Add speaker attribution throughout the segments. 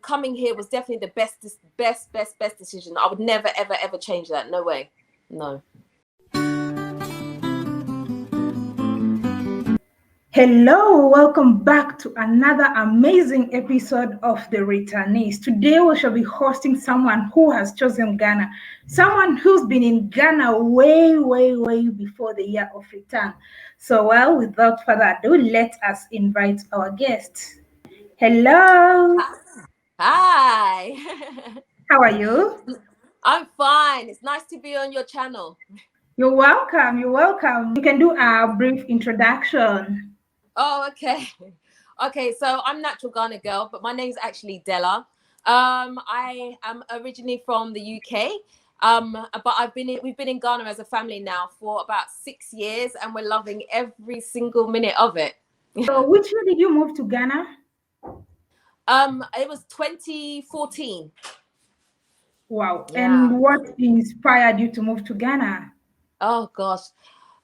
Speaker 1: Coming here was definitely the best decision. I would never, ever change that. No way. No.
Speaker 2: Hello, welcome back to another amazing episode of the Returnees. Today we shall be hosting someone who has chosen Ghana, someone who's been in Ghana way before the year of return. So, well, without further ado, let us invite our guest. Hello.
Speaker 1: Hi.
Speaker 2: How are you?
Speaker 1: I'm fine. It's nice to be on your channel.
Speaker 2: You're welcome. You're welcome. You can do a brief introduction.
Speaker 1: Oh, okay. Okay, so I'm natural Ghana girl, but my name's actually Della. I am originally from the UK, but we've been in Ghana as a family now for about 6 years, and we're loving every single minute of it.
Speaker 2: So, which year did you move to Ghana?
Speaker 1: It was 2014.
Speaker 2: Wow.
Speaker 1: Yeah.
Speaker 2: And what inspired you to move to Ghana?
Speaker 1: Oh gosh,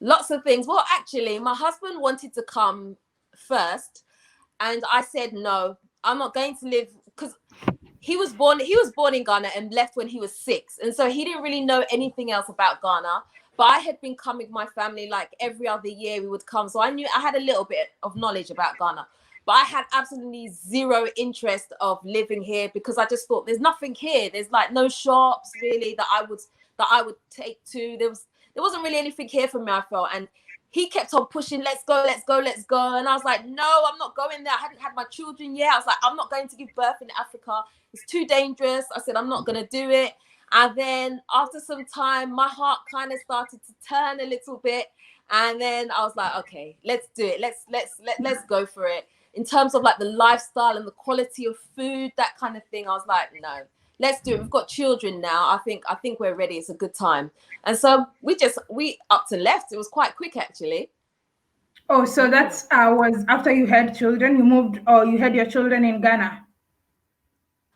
Speaker 1: lots of things. Well, actually, my husband wanted to come first, and I said no. I'm not going to live, because he was born in Ghana and left when he was 6, and so he didn't really know anything else about Ghana. But I had been coming with my family like every other year. We would come, so I knew I had a little bit of knowledge about Ghana, but I had absolutely zero interest of living here, because I just thought there's nothing here. There's like no shops really that I would take to. There wasn't really anything here for me, I felt. And he kept on pushing, let's go. And I was like, no, I'm not going there. I hadn't had my children yet. I was like, I'm not going to give birth in Africa. It's too dangerous. I said, I'm not going to do it. And then after some time, my heart kind of started to turn a little bit. And then I was like, okay, let's do it. Let's go for it. In terms of like the lifestyle and the quality of food, that kind of thing, I was like, no, let's do it. We've got children now. I think we're ready. It's a good time. And so we up and left. It was quite quick, actually.
Speaker 2: Oh, so that's was after you had children, you moved, or you had your children in Ghana?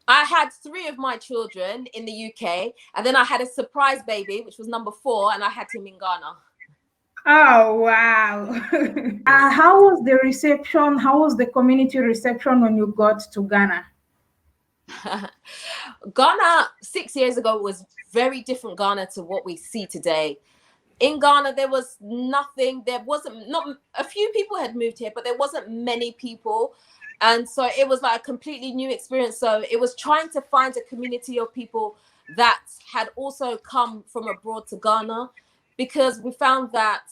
Speaker 1: I had 3 of my children in the UK, and then I had a surprise baby, which was number 4, and I had him in Ghana.
Speaker 2: Oh, wow. How was the reception? How was the community reception when you got to Ghana?
Speaker 1: Ghana 6 years ago was very different Ghana to what we see today. In Ghana, there was nothing. There wasn't, not a few people had moved here, but there wasn't many people. And so it was like a completely new experience. So it was trying to find a community of people that had also come from abroad to Ghana, because we found that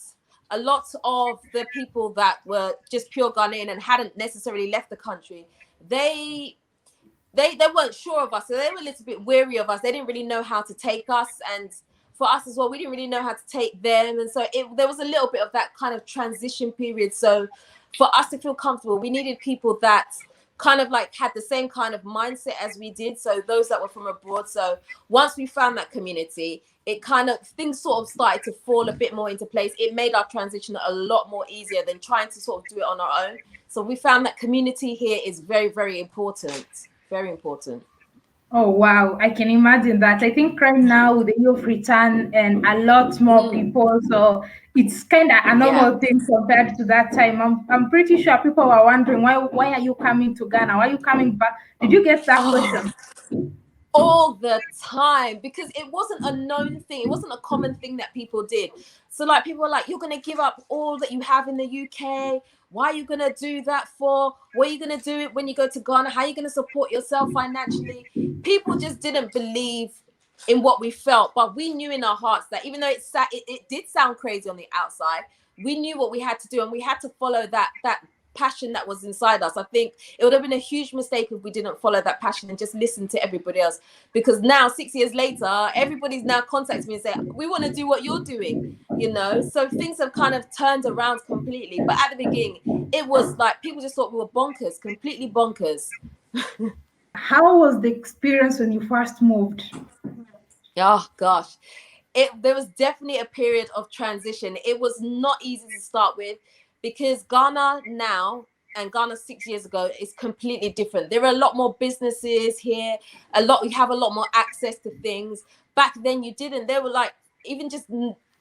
Speaker 1: a lot of the people that were just pure Ghanaian and hadn't necessarily left the country, they weren't sure of us. So they were a little bit weary of us. They didn't really know how to take us. And for us as well, we didn't really know how to take them. And so there was a little bit of that kind of transition period. So for us to feel comfortable, we needed people that kind of like had the same kind of mindset as we did. So those that were from abroad. So once we found that community, it kind of, things sort of started to fall a bit more into place. It made our transition a lot more easier than trying to sort of do it on our own. So we found that community here is very, very important. Very important.
Speaker 2: Oh, wow. I can imagine that. I think right now with the year of return and a lot more people, so it's kind of a normal thing compared to that time. I'm pretty sure people were wondering, why are you coming to Ghana? Why are you coming back? Did you get that question?
Speaker 1: All the time, because it wasn't a known thing. It wasn't a common thing that people did. So like people were like, you're going to give up all that you have in the UK. Why are you going to do that for? What are you going to do it when you go to Ghana? How are you going to support yourself financially? People just didn't believe in what we felt, but we knew in our hearts that even though it did sound crazy on the outside, we knew what we had to do, and we had to follow that passion that was inside us. I think it would have been a huge mistake if we didn't follow that passion and just listen to everybody else, because now 6 years later, everybody's now contacting me and saying, we want to do what you're doing, you know. So things have kind of turned around completely, but at the beginning it was like people just thought we were bonkers, completely bonkers.
Speaker 2: How was the experience when you first moved?
Speaker 1: Oh gosh, there was definitely a period of transition. It was not easy to start with, because Ghana now and Ghana 6 years ago is completely different. There are a lot more businesses here. You have a lot more access to things. Back then you didn't. They were like, even just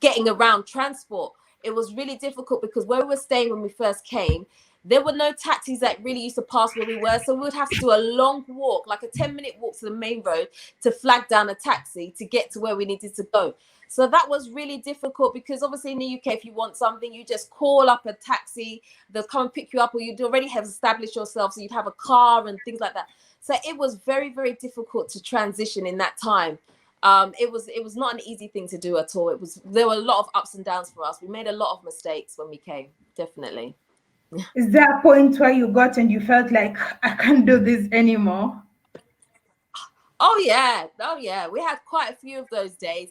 Speaker 1: getting around transport, it was really difficult because where we were staying when we first came, there were no taxis that really used to pass where we were. So we would have to do a long walk, like a 10-minute walk to the main road to flag down a taxi to get to where we needed to go. So that was really difficult because obviously in the UK, if you want something, you just call up a taxi, they'll come and pick you up, or you'd already have established yourself. So you'd have a car and things like that. So it was very, very difficult to transition in that time. It was not an easy thing to do at all. There were a lot of ups and downs for us. We made a lot of mistakes when we came, definitely.
Speaker 2: Is there a point where you got and you felt like, I can't do this anymore?
Speaker 1: Oh yeah. We had quite a few of those days,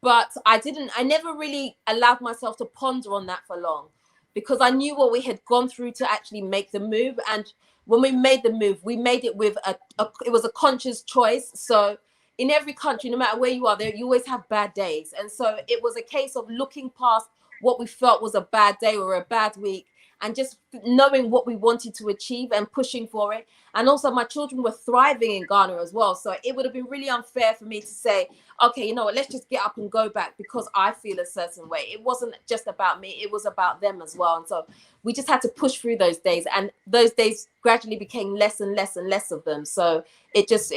Speaker 1: but I never really allowed myself to ponder on that for long because I knew what we had gone through to actually make the move. And when we made the move, we made it with it was a conscious choice. So in every country, no matter where you are, you always have bad days. And so it was a case of looking past what we felt was a bad day or a bad week and just knowing what we wanted to achieve and pushing for it. And also my children were thriving in Ghana as well. So it would have been really unfair for me to say, okay, you know what, let's just get up and go back because I feel a certain way. It wasn't just about me, it was about them as well. And so we just had to push through those days, and those days gradually became less and less and less of them. So we just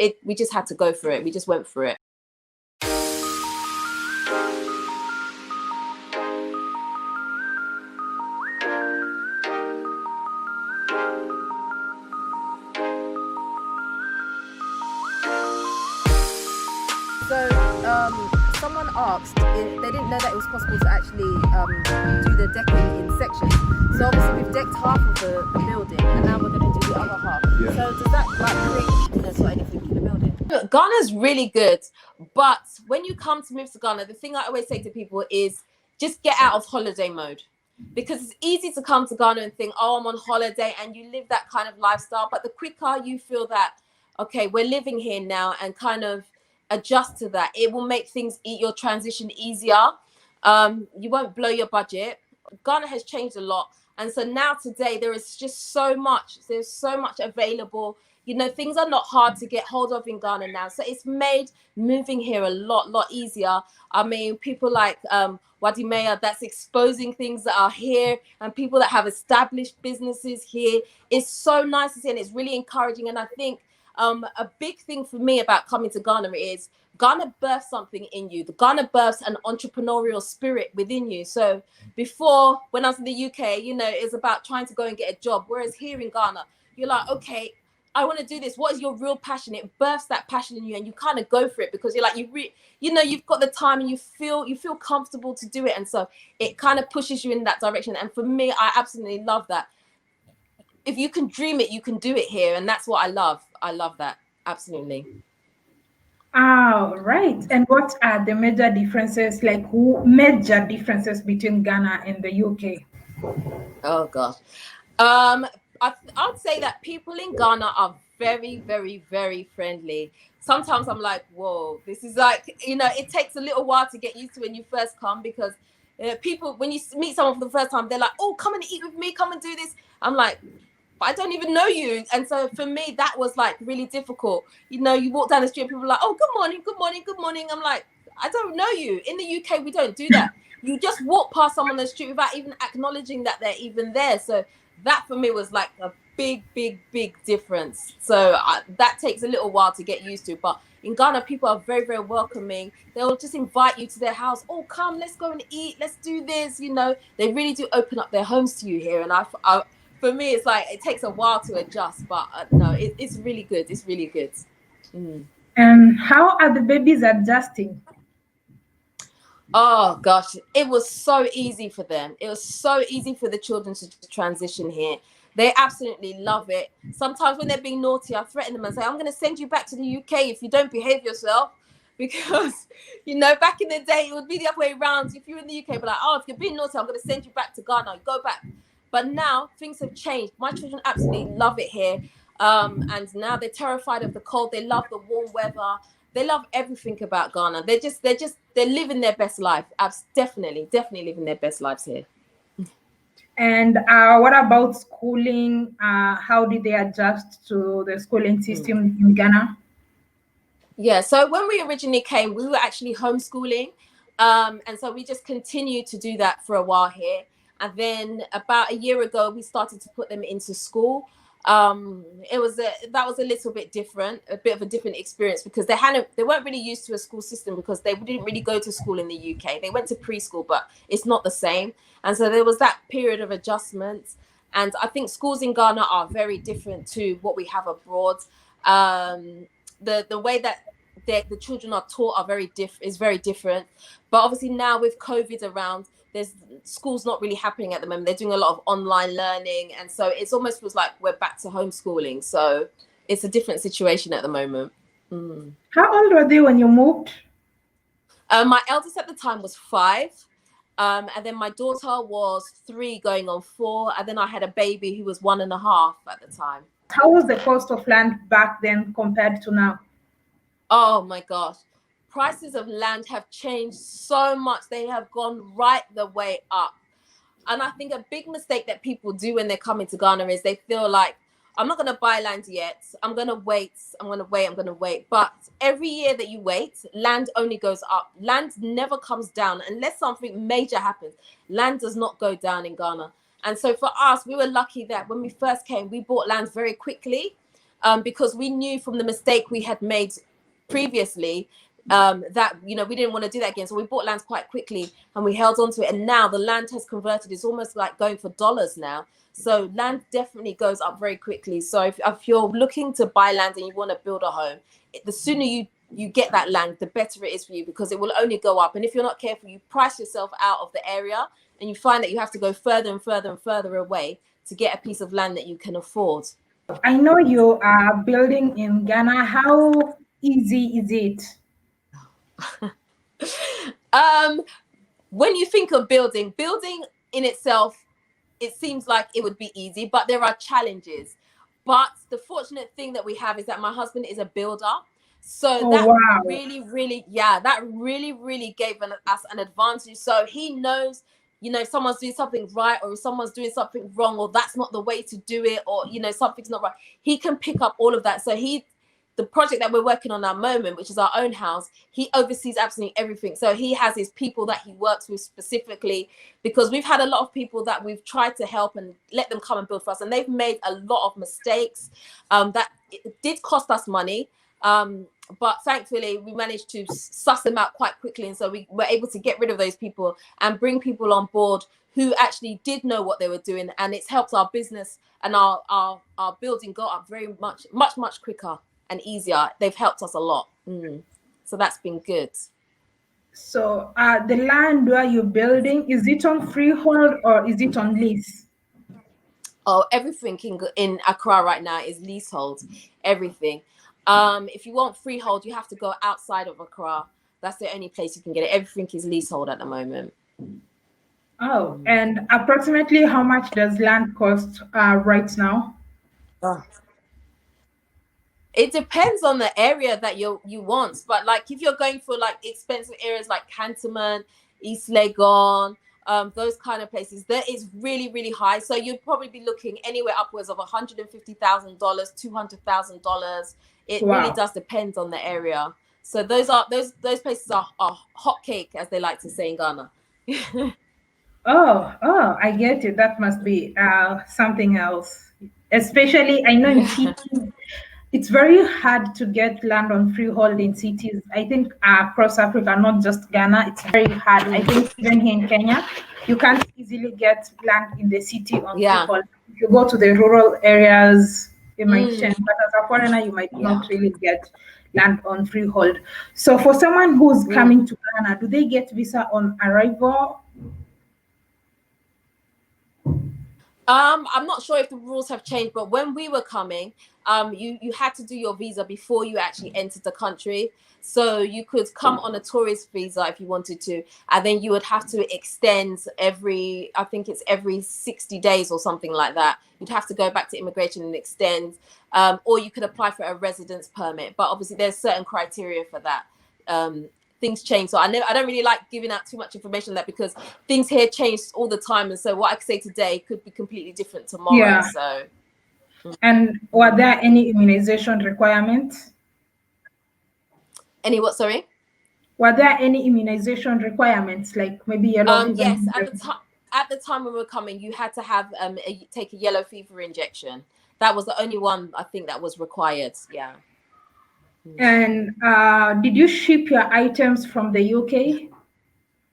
Speaker 1: had to go for it. We just went for it. So someone asked if they didn't know that it was possible to actually do the decking in sections. So obviously we've decked half of the building, and now we're going to do the other half. Yeah. So does that create weakness or anything in the building? Look, Ghana's really good, but when you come to move to Ghana, the thing I always say to people is just get out of holiday mode. Because it's easy to come to Ghana and think, oh, I'm on holiday, and you live that kind of lifestyle. But the quicker you feel that, okay, we're living here now, and kind of adjust to that, it will make your transition easier. You won't blow your budget. Ghana has changed a lot, and so now today there's so much available. Things are not hard to get hold of in Ghana now, so it's made moving here a lot easier. I mean, people like Wadimeya, that's exposing things that are here, and people that have established businesses here. It's so nice to see, and it's really encouraging. And I think a big thing for me about coming to Ghana is Ghana births something in you. The Ghana births an entrepreneurial spirit within you. So before, when I was in the UK, it's about trying to go and get a job. Whereas here in Ghana, you're like, okay, I want to do this. What is your real passion? It births that passion in you, and you kind of go for it because you're like, you've got the time, and you feel comfortable to do it. And so it kind of pushes you in that direction. And for me, I absolutely love that. If you can dream it, you can do it here. And that's what I love. I love that. Absolutely.
Speaker 2: Right. And what are the major differences, between Ghana and the UK?
Speaker 1: Oh, gosh. I'd say that people in Ghana are very, very, very friendly. Sometimes I'm like, whoa, this is like, it takes a little while to get used to when you first come, because people, when you meet someone for the first time, they're like, oh, come and eat with me, come and do this. I'm like, but I don't even know you. And so for me, that was like really difficult. You walk down the street and people are like, oh, good morning, good morning, good morning. I'm like, I don't know you. In the UK, we don't do that. You just walk past someone on the street without even acknowledging that they're even there. So that for me was like a big, big, big difference. So that takes a little while to get used to. But in Ghana, people are very, very welcoming. They'll just invite you to their house. Oh, come, let's go and eat. Let's do this. They really do open up their homes to you here. And for me, it's like it takes a while to adjust. But no, it's really good. It's really good.
Speaker 2: And how are the babies adjusting?
Speaker 1: Oh gosh, it was so easy for them. It was so easy for the children to transition here. They absolutely love it. Sometimes when they're being naughty, I threaten them and say, I'm going to send you back to the UK if you don't behave yourself. Because, back in the day, it would be the other way around. If you're in the UK, but like, oh, if you're being naughty, I'm going to send you back to Ghana. Go back. But now things have changed. My children absolutely love it here. And now they're terrified of the cold. They love the warm weather. They love everything about Ghana. They're living their best life. Definitely living their best lives here.
Speaker 2: And what about schooling? How did they adjust to the schooling system in Ghana?
Speaker 1: Yeah, so when we originally came, we were actually homeschooling. And so we just continued to do that for a while here. And then about a year ago, we started to put them into school. That was a little bit different, a bit of a different experience, because they weren't really used to a school system, because they didn't really go to school in the UK. They went to preschool, but it's not the same. And so there was that period of adjustment. And I think schools in Ghana are very different to what we have abroad. The way that the children are taught is very different. But obviously now with COVID around, there's school's not really happening at the moment. They're doing a lot of online learning, and so it's almost feels like we're back to homeschooling. So it's a different situation at the moment.
Speaker 2: How old were they when you moved?
Speaker 1: My eldest at the time was 5. And then my daughter was 3 going on 4. And then I had a baby who was 1.5 at the time.
Speaker 2: How was the cost of land back then compared to now?
Speaker 1: Oh my gosh. Prices of land have changed so much. They have gone right the way up. And I think a big mistake that people do when they're coming to Ghana is they feel like, I'm not going to buy land yet. I'm going to wait. But every year that you wait, land only goes up. Land never comes down unless something major happens. Land does not go down in Ghana. And so for us, we were lucky that when we first came, we bought land very quickly, because we knew from the mistake we had made previously, that we didn't want to do that again. So we bought land quite quickly and we held on to it. And now the land has converted. It's almost like going for dollars now. So land definitely goes up very quickly. So if you're looking to buy land and you want to build a home, the sooner you get that land, the better it is for you, because it will only go up. And if you're not careful, you price yourself out of the area and you find that you have to go further and further and further away to get a piece of land that you can afford.
Speaker 2: I know you are building in Ghana. How easy is it?
Speaker 1: When you think of building in itself, it seems like it would be easy, but there are challenges. But the fortunate thing that we have is that my husband is a builder. So really, really gave us an advantage. So he knows, if someone's doing something right or if someone's doing something wrong, or that's not the way to do it, or, something's not right. He can pick up all of that. So the project that we're working on at the moment, which is our own house, he oversees absolutely everything. So he has his people that he works with specifically, because we've had a lot of people that we've tried to help and let them come and build for us. And they've made a lot of mistakes that it did cost us money. But thankfully, we managed to suss them out quite quickly. And so we were able to get rid of those people and bring people on board who actually did know what they were doing. And it's helped our business and our building go up very much quicker and easier. They've helped us a lot. So that's been good.
Speaker 2: So the land where you're building, is it on freehold or is it on lease?
Speaker 1: Oh, everything in Accra right now is leasehold. Everything. If you want freehold, you have to go outside of Accra. That's the only place you can get it. Everything is leasehold at the moment.
Speaker 2: Oh, and approximately how much does land cost right now?
Speaker 1: It depends on the area that you want, but like if you're going for like expensive areas like Cantonment, East Legon, those kind of places, that is really, really high. So you'd probably be looking anywhere upwards of $150,000, $200,000. It really does depend on the area. So those places are hot cake, as they like to say in Ghana.
Speaker 2: Oh, I get it. That must be something else. Especially, I know in cities, it's very hard to get land on freehold in cities. I think across Africa, not just Ghana, it's very hard. I think even here in Kenya, you can't easily get land in the city on freehold. If you go to the rural areas, it might change. But as a foreigner, you might not really get land on freehold. So for someone who's coming to Ghana, do they get visa on arrival?
Speaker 1: I'm not sure if the rules have changed, but when we were coming, you had to do your visa before you actually entered the country. So you could come on a tourist visa if you wanted to, and then you would have to extend every 60 days or something like that. You'd have to go back to immigration and extend, or you could apply for a residence permit. But obviously there's certain criteria for that. Things change, so I don't really like giving out too much information on that, because things here change all the time, and so what I could say today could be completely different tomorrow. So
Speaker 2: and were there any immunization requirements?
Speaker 1: Any what, sorry?
Speaker 2: Were there any immunization requirements, like maybe yellow fever
Speaker 1: Yes, at the
Speaker 2: injection?
Speaker 1: time. At the time when we were coming, you had to have take a yellow fever injection. That was the only one I think that was required. Yeah.
Speaker 2: And did you ship your items from the UK?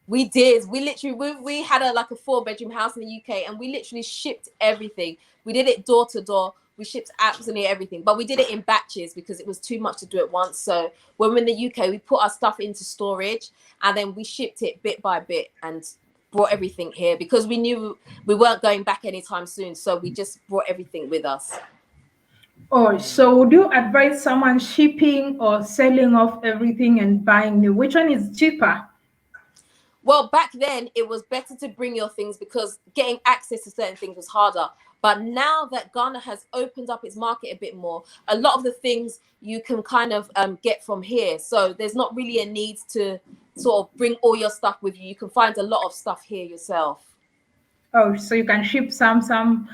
Speaker 1: We did. We literally we had a like a 4-bedroom house in the UK, and we literally shipped everything. We did it door to door. We shipped absolutely everything, but we did it in batches because it was too much to do at once. So when we're in the UK, we put our stuff into storage, and then we shipped it bit by bit and brought everything here because we knew we weren't going back anytime soon. So we just brought everything with us.
Speaker 2: Oh, so would you advise someone shipping or selling off everything and buying new? Which one is cheaper?
Speaker 1: Well, back then it was better to bring your things because getting access to certain things was harder. But now that Ghana has opened up its market a bit more, a lot of the things you can kind of get from here. So there's not really a need to sort of bring all your stuff with you. You can find a lot of stuff here yourself.
Speaker 2: Oh, so you can ship some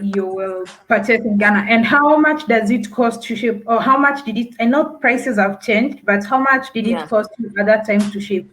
Speaker 2: you will purchase in Ghana. And how much does it cost to ship? Or how much did it? I know prices have changed, but how much did it
Speaker 1: Yeah.
Speaker 2: cost you at that time to ship?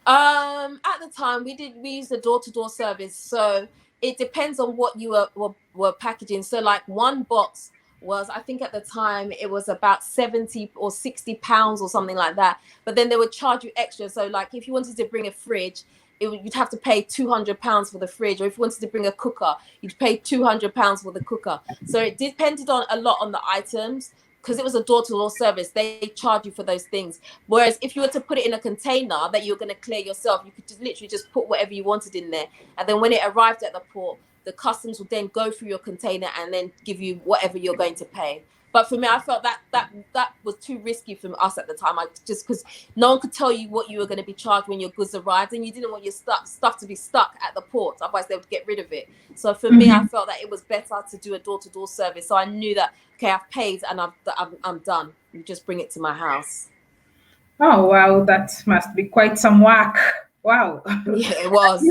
Speaker 1: At the time we used the door-to-door service, so it depends on what you were packaging. So like one box was, I think at the time it was about 70 or 60 pounds or something like that, but then they would charge you extra. So like if you wanted to bring a fridge, you'd have to pay 200 pounds for the fridge, or if you wanted to bring a cooker, you'd pay 200 pounds for the cooker. So it depended on a lot on the items. Because it was a door-to-door service, they charge you for those things. Whereas if you were to put it in a container that you're going to clear yourself, you could just literally just put whatever you wanted in there. And then when it arrived at the port, the customs would then go through your container and then give you whatever you're going to pay. But for me, I felt that was too risky for us at the time. I just, because no one could tell you what you were going to be charged when your goods arrived, and you didn't want your stuff to be stuck at the port. Otherwise, they would get rid of it. So for me, I felt that it was better to do a door-to-door service. So I knew that, okay, I've paid and I'm done. You just bring it to my house.
Speaker 2: Oh, wow, that must be quite some work. Wow.
Speaker 1: Yeah, it was.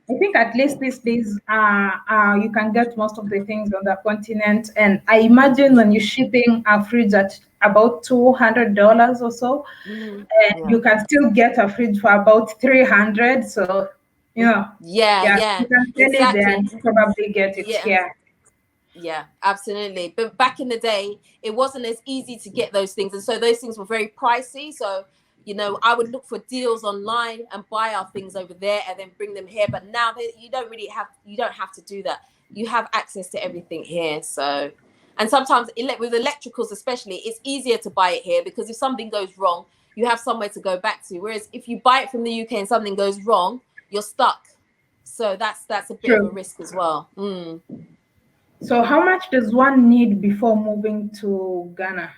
Speaker 2: I think at least these days, you can get most of the things on the continent. And I imagine when you're shipping a fridge at about $200 or so,
Speaker 1: Mhm.
Speaker 2: and
Speaker 1: Yeah.
Speaker 2: you can still get a fridge for about 300. So,
Speaker 1: Yeah,
Speaker 2: yeah,
Speaker 1: yeah,
Speaker 2: you can sell it there
Speaker 1: exactly.
Speaker 2: and probably get it
Speaker 1: Yeah.
Speaker 2: here.
Speaker 1: Yeah, absolutely. But back in the day, it wasn't as easy to get those things. And so those things were very pricey. So, I would look for deals online and buy our things over there and then bring them here. But now you don't have to do that. You have access to everything here. So, and sometimes with electricals, especially, it's easier to buy it here because if something goes wrong, you have somewhere to go back to. Whereas if you buy it from the UK and something goes wrong, you're stuck. So that's a bit of a
Speaker 2: True.
Speaker 1: risk as well.
Speaker 2: So, how much does one need before moving to Ghana?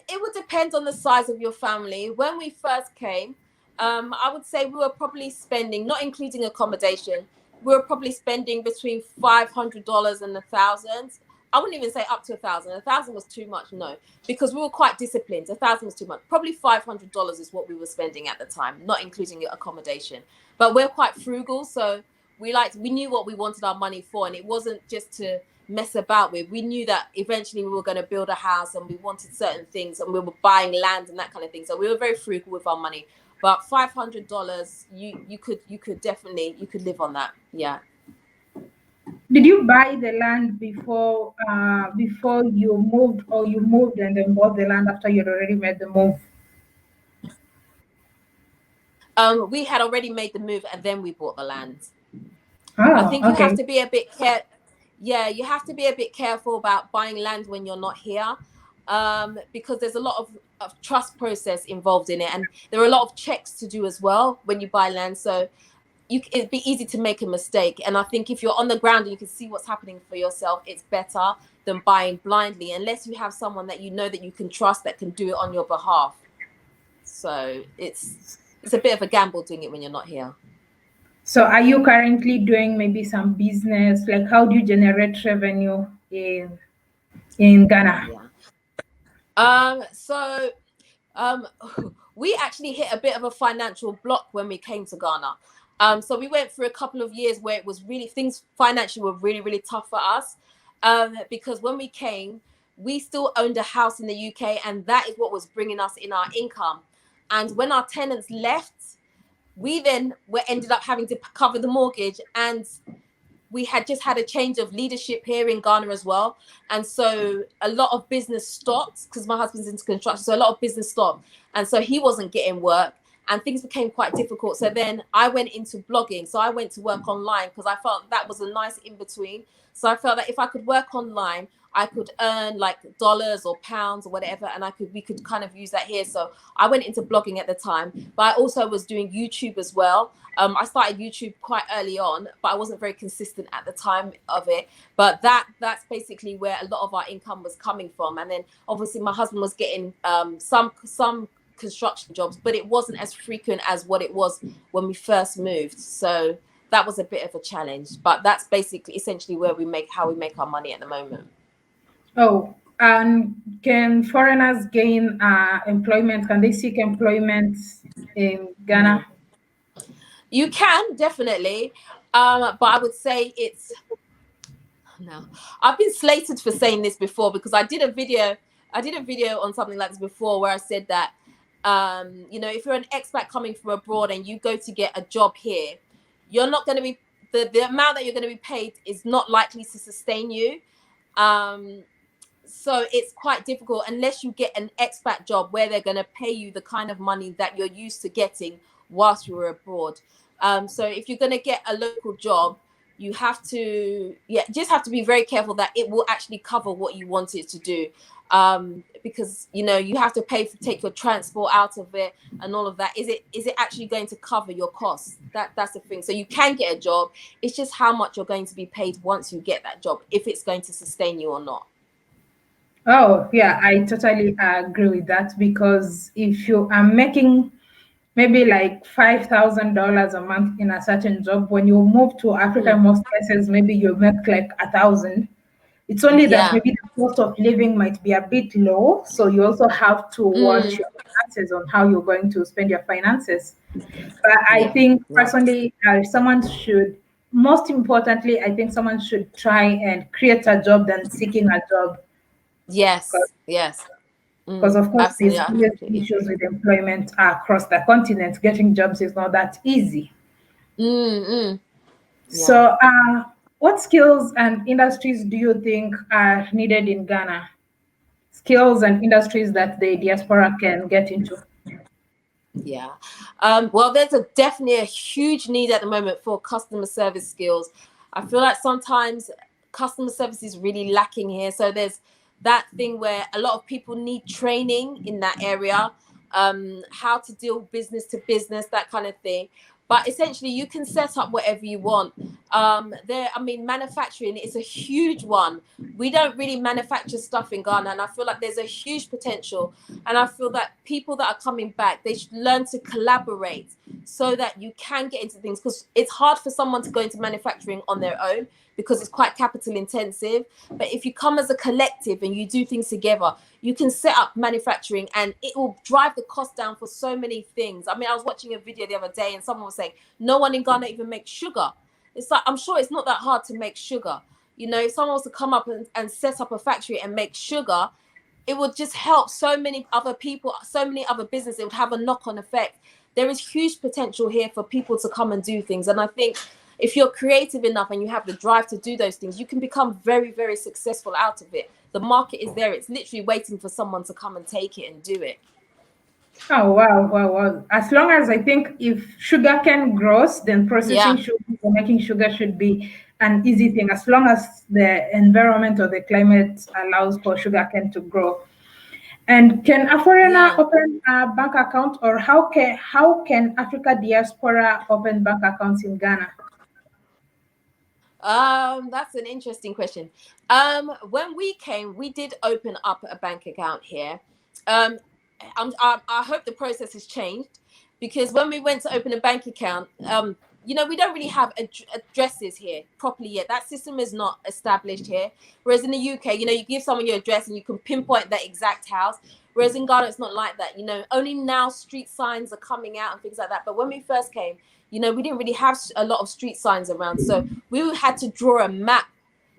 Speaker 1: It would depend on the size of your family. When we first came, I would say we were probably spending, not including accommodation, we were probably spending between $500 and $1,000. I wouldn't even say up to $1,000. $1,000 was too much, no, because we were quite disciplined. $1,000 was too much. Probably $500 is what we were spending at the time, not including accommodation. But we're quite frugal, so we knew what we wanted our money for, and it wasn't just to mess about with. We knew that eventually we were going to build a house and we wanted certain things and we were buying land and that kind of thing. So we were very frugal with our money. But $500, you could definitely live on that. Yeah.
Speaker 2: Did you buy the land before you moved, or you moved and then bought the land after you'd already made the move?
Speaker 1: We had already made the move and then we bought the land. I
Speaker 2: Oh,
Speaker 1: think you have
Speaker 2: okay.
Speaker 1: to be a bit Yeah, you have to be a bit careful about buying land when you're not here, because there's a lot of trust process involved in it, and there are a lot of checks to do as well when you buy land. So it'd be easy to make a mistake. And I think if you're on the ground and you can see what's happening for yourself, it's better than buying blindly, unless you have someone that you know that you can trust that can do it on your behalf. So it's a bit of a gamble doing it when you're not here.
Speaker 2: So, are you currently doing maybe some business? Like, how do you generate revenue in Ghana?
Speaker 1: Yeah. So we actually hit a bit of a financial block when we came to Ghana. So we went through a couple of years where it was really, things financially were really, really tough for us. Because when we came, we still owned a house in the UK, and that is what was bringing us in our income. And when our tenants left, we then were ended up having to cover the mortgage, and we had just had a change of leadership here in Ghana as well. And so a lot of business stopped because my husband's into construction. So a lot of business stopped. And so he wasn't getting work and things became quite difficult. So then I went into blogging. So I went to work online because I felt that was a nice in between. So I felt that if I could work online, I could earn like dollars or pounds or whatever, and we could kind of use that here. So I went into blogging at the time, but I also was doing YouTube as well. I started YouTube quite early on, but I wasn't very consistent at the time of it. But that's basically where a lot of our income was coming from. And then obviously my husband was getting some construction jobs, but it wasn't as frequent as what it was when we first moved. So that was a bit of a challenge. But that's basically essentially how we make our money at the moment.
Speaker 2: Oh, and can foreigners gain employment? Can they seek employment in Ghana?
Speaker 1: You can definitely, but I would say no. I've been slated for saying this before because I did a video on something like this before where I said that if you're an expat coming from abroad and you go to get a job here, you're not going to be the amount that you're going to be paid is not likely to sustain you. So it's quite difficult unless you get an expat job where they're going to pay you the kind of money that you're used to getting whilst you were abroad. So if you're going to get a local job, you have to be very careful that it will actually cover what you want it to do. Because you have to take your transport out of it and all of that. Is it actually going to cover your costs? That's the thing. So you can get a job. It's just how much you're going to be paid once you get that job, if it's going to sustain you or not.
Speaker 2: Oh, yeah, I totally agree with that because if you are making maybe like $5,000 a month in a certain job, when you move to Africa, in most cases, maybe you make like 1,000. It's only that maybe the cost of living might be a bit low. So you also have to watch your finances on how you're going to spend your finances. But I think personally, most importantly, I think someone should try and create a job than seeking a job.
Speaker 1: Yes.
Speaker 2: Because of course,
Speaker 1: Absolutely,
Speaker 2: there's issues with employment across the continent. Getting jobs is not that easy.
Speaker 1: Yeah.
Speaker 2: So, what skills and industries do you think are needed in Ghana? Skills and industries that the diaspora can get into?
Speaker 1: Yeah. Well, there's definitely a huge need at the moment for customer service skills. I feel like sometimes customer service is really lacking here. So there's that thing where a lot of people need training in that area, how to deal business to business, that kind of thing. But essentially, you can set up whatever you want. Manufacturing is a huge one. We don't really manufacture stuff in Ghana, and I feel like there's a huge potential. And I feel that people that are coming back, they should learn to collaborate so that you can get into things, because it's hard for someone to go into manufacturing on their own because it's quite capital intensive. But if you come as a collective and you do things together, you can set up manufacturing and it will drive the cost down for so many things. I mean, I was watching a video the other day and someone was saying, no one in Ghana even makes sugar. It's like, I'm sure it's not that hard to make sugar. If someone was to come up and set up a factory and make sugar, it would just help so many other people, so many other businesses. It would have a knock-on effect. There is huge potential here for people to come and do things. And I think if you're creative enough and you have the drive to do those things, you can become very, very successful out of it. The market is there. It's literally waiting for someone to come and take it and do it.
Speaker 2: Oh, wow. As long as I think if sugarcane grows, then processing sugar or making sugar should be an easy thing, as long as the environment or the climate allows for sugarcane to grow. And can a foreigner open a bank account, or how can Africa diaspora open bank accounts in Ghana?
Speaker 1: That's an interesting question. When we came, we did open up a bank account here. I hope the process has changed, because when we went to open a bank account, we don't really have addresses here properly yet. That system is not established here. Whereas in the UK, you give someone your address and you can pinpoint that exact house. Whereas in Ghana, it's not like that. Only now street signs are coming out and things like that. But when we first came, we didn't really have a lot of street signs around. So we had to draw a map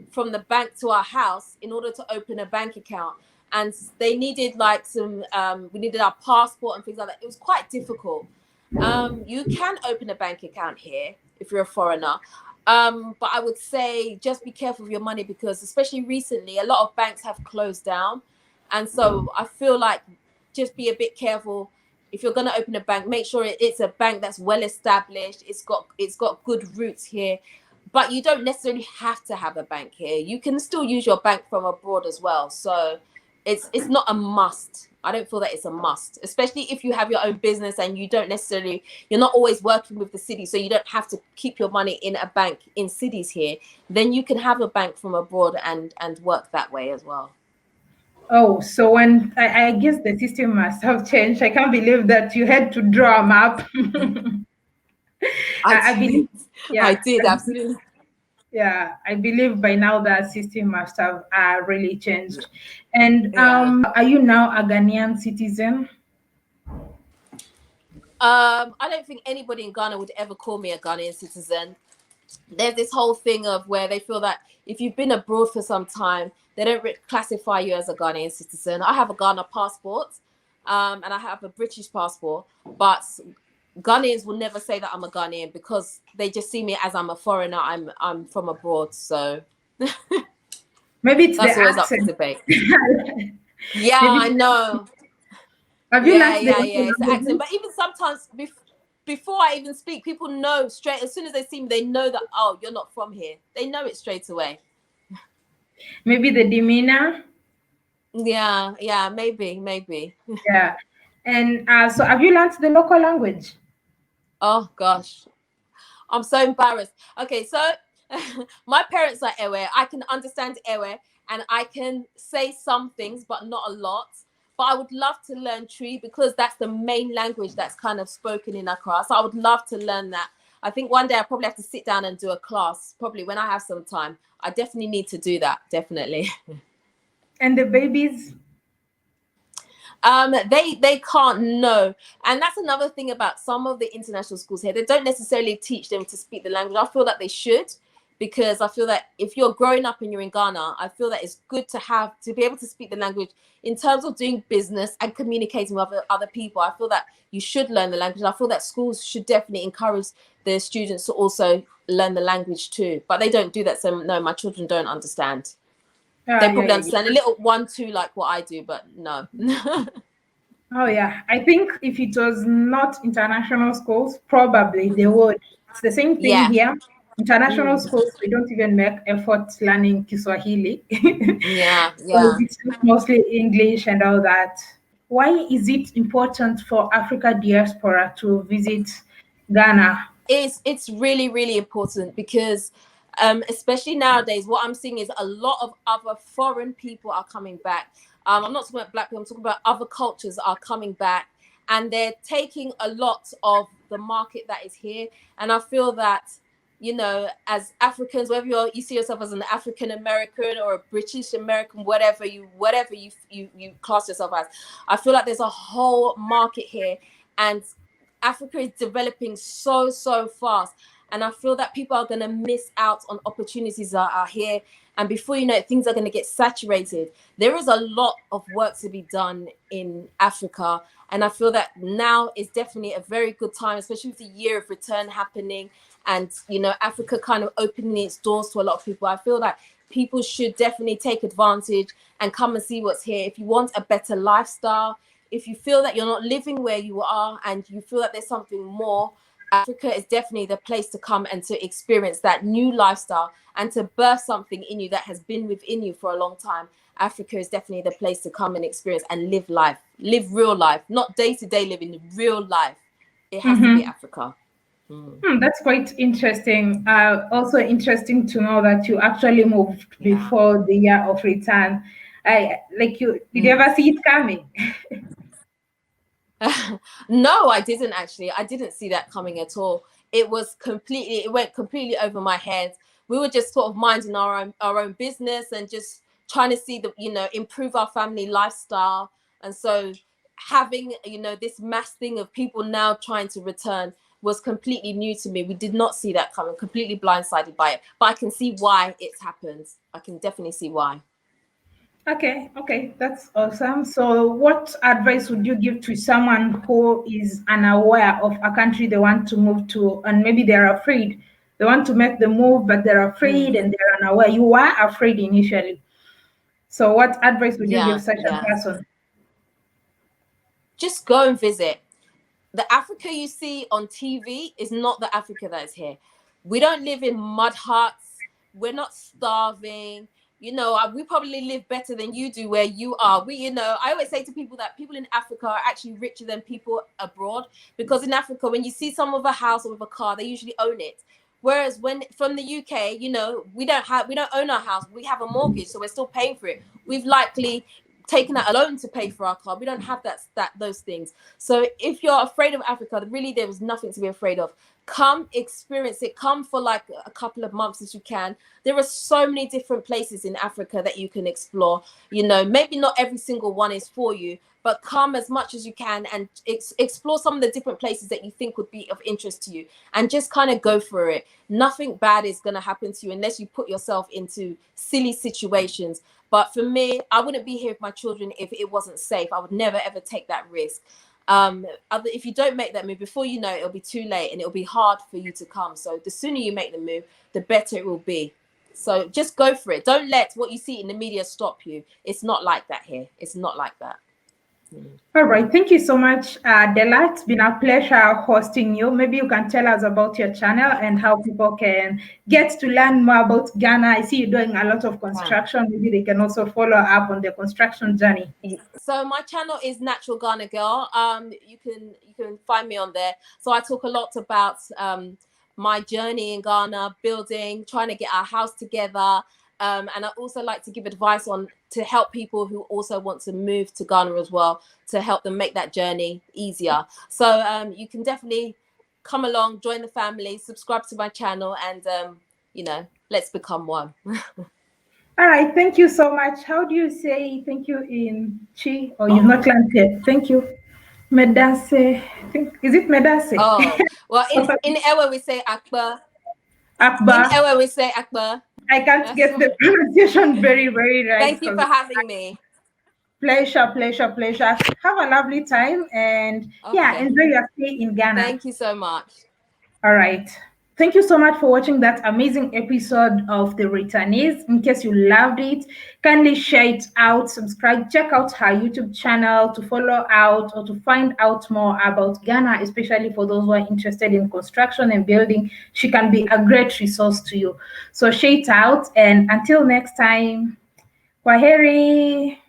Speaker 1: from the bank to our house in order to open a bank account. And they needed like we needed our passport and things like that. It was quite difficult. You can open a bank account here if you're a foreigner. But I would say just be careful with your money, because especially recently, a lot of banks have closed down. And so I feel like just be a bit careful. If you're going to open a bank, make sure it's a bank that's well established. It's got good roots here. But you don't necessarily have to have a bank here. You can still use your bank from abroad as well. So it's not a must. I don't feel that it's a must, especially if you have your own business and you're not always working with the city, so you don't have to keep your money in a bank in cities here. Then you can have a bank from abroad and work that way as well.
Speaker 2: Oh, so when I guess the system must have changed. I can't believe that you had to draw a map. I believe, yeah,
Speaker 1: I did, absolutely.
Speaker 2: yeah, I believe by now that system must have really changed. And
Speaker 1: Yeah.
Speaker 2: are you now a Ghanaian citizen?
Speaker 1: I don't think anybody in Ghana would ever call me a Ghanaian citizen. There's this whole thing of where they feel that if you've been abroad for some time, they don't classify you as a Ghanaian citizen. I have a Ghana passport, and I have a British passport, but Ghanaians will never say that I'm a Ghanaian because they just see me as I'm a foreigner. I'm from abroad, so
Speaker 2: Maybe it's the
Speaker 1: that's always up for
Speaker 2: accent.
Speaker 1: debate. Yeah,
Speaker 2: Maybe
Speaker 1: I know.
Speaker 2: have you
Speaker 1: Yeah,
Speaker 2: learned the
Speaker 1: yeah, yeah.
Speaker 2: local
Speaker 1: It's the accent,
Speaker 2: languages?
Speaker 1: but even sometimes before I even speak, people know straight as soon as they see me, they know that, oh, you're not from here. They know it straight away.
Speaker 2: Maybe the demeanor.
Speaker 1: Yeah, maybe.
Speaker 2: Yeah. And so have you learned the local language?
Speaker 1: Oh gosh, I'm so embarrassed. Okay, so my parents are Ewe. I can understand Ewe and I can say some things, but not a lot. But I would love to learn Tree because that's the main language that's kind of spoken in Accra. So I would love to learn that. I think one day I probably have to sit down and do a class, probably when I have some time. I definitely need to do that, definitely.
Speaker 2: And the babies?
Speaker 1: They can't know, and that's another thing about some of the international schools here. They don't necessarily teach them to speak the language. I feel that they should, because I feel that if you're growing up and you're in Ghana, I feel that it's good to be able to speak the language in terms of doing business and communicating with other people. I feel that you should learn the language. I feel that schools should definitely encourage their students to also learn the language too, but they don't do that. So no, my children don't understand. They
Speaker 2: Yeah,
Speaker 1: probably
Speaker 2: yeah.
Speaker 1: understand a little 1, 2 like what I do, but no.
Speaker 2: Oh, yeah. I think if it was not international schools, probably they would. It's the same thing
Speaker 1: Yeah.
Speaker 2: here. International
Speaker 1: Mm.
Speaker 2: schools, they don't even make effort learning Kiswahili.
Speaker 1: Yeah,
Speaker 2: So
Speaker 1: yeah.
Speaker 2: it's mostly English and all that. Why is it important for Africa diaspora to visit Ghana?
Speaker 1: It's really, really important because especially nowadays, what I'm seeing is a lot of other foreign people are coming back. I'm not talking about black people, I'm talking about other cultures are coming back, and they're taking a lot of the market that is here. And I feel that, as Africans, whether you see yourself as an African American or a British American, whatever you class yourself as, I feel like there's a whole market here, and Africa is developing so fast. And I feel that people are going to miss out on opportunities that are here. And before you know it, things are going to get saturated. There is a lot of work to be done in Africa. And I feel that now is definitely a very good time, especially with the year of return happening. And, Africa kind of opening its doors to a lot of people. I feel that people should definitely take advantage and come and see what's here. If you want a better lifestyle, if you feel that you're not living where you are and you feel that there's something more, Africa is definitely the place to come and to experience that new lifestyle and to birth something in you that has been within you for a long time. Africa is definitely the place to come and experience and live life, live real life, not day-to-day living, real life. It has to be
Speaker 2: Mm-hmm.
Speaker 1: Africa.
Speaker 2: That's quite interesting. Also interesting to know that you actually moved
Speaker 1: Yeah.
Speaker 2: before the year of return. Did you ever see it coming?
Speaker 1: No, I didn't actually. I didn't see that coming at all. It went completely over my head. We were just sort of minding our own business and just trying to see improve our family lifestyle. And so having, this mass thing of people now trying to return was completely new to me. We did not see that coming, completely blindsided by it. But I can see why it's happened. I can definitely see why.
Speaker 2: Okay, that's awesome. So, what advice would you give to someone who is unaware of a country they want to move to, and maybe they're afraid? They want to make the move, but they're afraid and they're unaware. You were afraid initially. So, what advice would you give such a person?
Speaker 1: Just go and visit. The Africa you see on TV is not the Africa that is here. We don't live in mud huts. We're not starving. You know, we probably live better than you do where you are. I always say to people that people in Africa are actually richer than people abroad, because in Africa, when you see someone with a house or with a car, they usually own it. Whereas when from the UK, we don't own our house. We have a mortgage, so we're still paying for it. We've likely taken out a loan to pay for our car. We don't have those things. So if you're afraid of Africa, really there is nothing to be afraid of. Come experience it. Come for like a couple of months as you can. There are so many different places in Africa that you can explore. Maybe not every single one is for you, but come as much as you can and explore some of the different places that you think would be of interest to you, and just kind of go for it. Nothing bad is going to happen to you unless you put yourself into silly situations. But for me, I wouldn't be here with my children if it wasn't safe. I would never, ever take that risk. If you don't make that move, before you know it, it'll be too late and it'll be hard for you to come. So the sooner you make the move, the better it will be. So just go for it. Don't let what you see in the media stop you. It's not like that here. It's not like that.
Speaker 2: All right. Thank you so much, Della. It's been a pleasure hosting you. Maybe you can tell us about your channel and how people can get to learn more about Ghana. I see you doing a lot of construction. Maybe they can also follow up on the construction journey.
Speaker 1: So my channel is Natural Ghana Girl. You can find me on there. So I talk a lot about my journey in Ghana, trying to get our house together. And I also like to give advice to help people who also want to move to Ghana as well, to help them make that journey easier. So you can definitely come along, join the family, subscribe to my channel, and let's become one.
Speaker 2: All right, thank you so much. How do you say thank you in Chi? Or you've not learned yet? Thank you. Medase. Is it Medase?
Speaker 1: Oh, well, in Ewe we say Akbar.
Speaker 2: Akbar.
Speaker 1: In Ewe we say Akbar.
Speaker 2: I can't get the pronunciation very, very right.
Speaker 1: Thank you for having me.
Speaker 2: Pleasure. Have a lovely time and enjoy your stay in Ghana.
Speaker 1: Thank you so much.
Speaker 2: All right. Thank you so much for watching that amazing episode of The Returnees. In case you loved it, kindly share it out, subscribe, check out her YouTube channel to follow out or to find out more about Ghana, especially for those who are interested in construction and building. She can be a great resource to you. So share it out, and until next time, kwaheri.